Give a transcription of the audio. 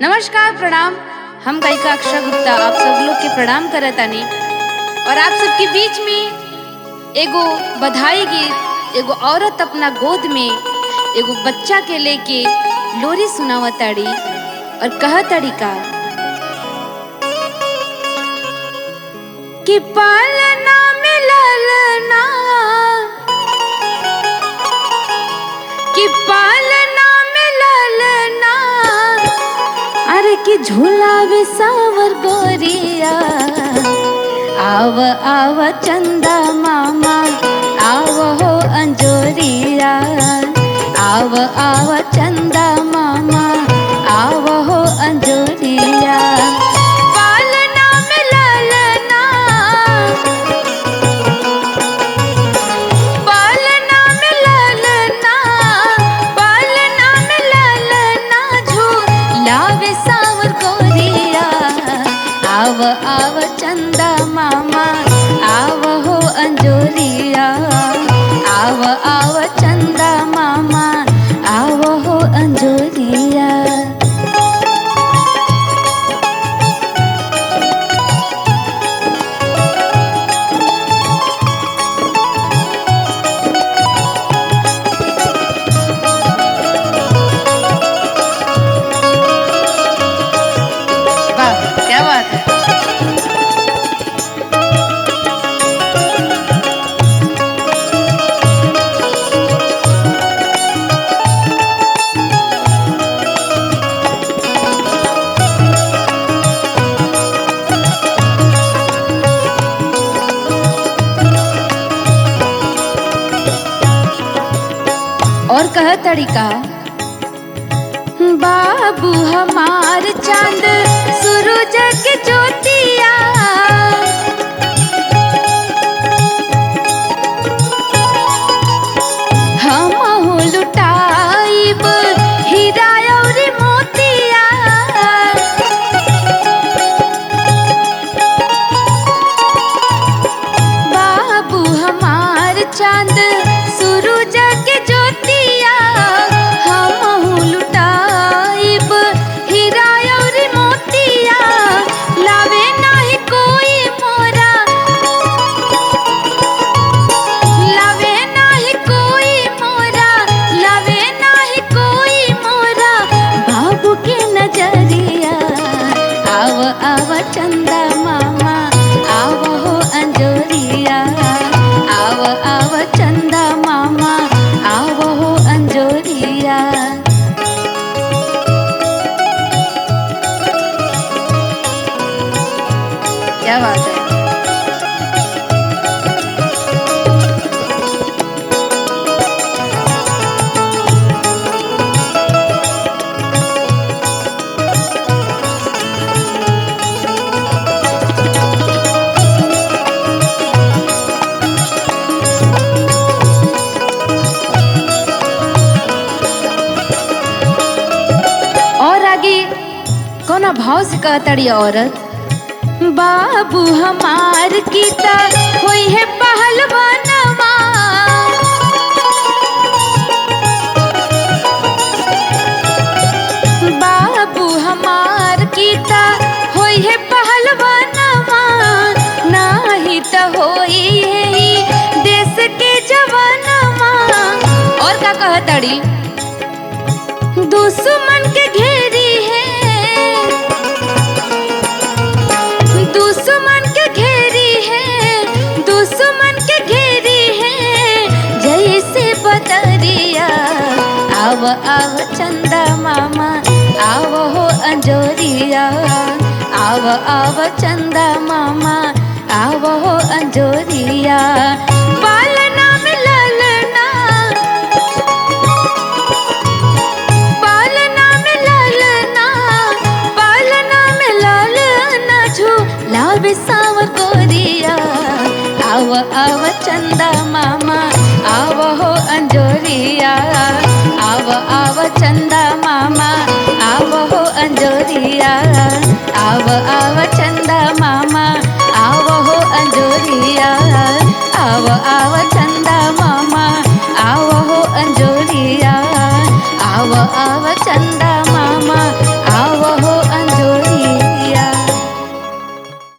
नमस्कार प्रणाम। हम गायिका अक्षरा गुप्ता आप सब लोग के प्रणाम करतानी और आप सबके बीच में एगो बधाई गीत, एगो औरत अपना गोद में एगो बच्चा के लेके लोरी सुनावताड़ी और कहताड़ी का कि पालना में ललना, कि पालना में ललना, अरे कि झूलावे सावर गोरिया। आव आव चंदा मामा, आव हो अंजोरिया। आव आव चंदा मामा, आव हो अंजोरिया। पालना में ललना, पालना में ललना, पालना में ललना, झूलावे सावर गोरिया। आव आव चंदा मामा, आव हो अंजोरिया। आव आव चंदा मामा, आव हो अंजोरिया। वाह क्या बात है। और कह तरीका बाबू हमार चांद सूरज के ज्योतिया। हम हो लुटाइब हीरा और मोतिया। बाबू हमार चांद सूरज के ज्योतिया। हम हो लुटाइब हीरा और मोतिया। लावे नाही कोई मोरा, लावे नाही कोई मोरा, लावे नाही कोई मोरा बाबू के नजरिया। आव आव चंदा मामा, आव हो अंजोरिया। आव आव चंदा मामा, आव हो अंजोरिया। क्या बात है। और आगे कोना भाव से कहताड़ी औरत, बाबू हमार कीता होई है पहलवानवा। बाबू हमार कीता होई है पहलवानवा। नाही त होई है ई देश के जवानवा। और का कहताड़ी, दुश्मन के घेरी है, दुश्मन के घेरी है, दुश्मन के घेरी है जैसे बदरिया। आव आव चंदा मामा, आव हो अंजोरिया। आव आव चंदा मामा, आव हो अंजोरिया। पालना में ललना, पालना में ललना, पालना में ललना, झूलावे सावर गोरिया। आव आव चंदा मामा, आव हो अंजोरिया। आव आव चंदा मामा, आव हो अंजोरिया। आव आव चंदा मामा, आव हो अंजोरिया। आव आव चंदा मामा, आव हो अंजोरिया। आव आव चंदा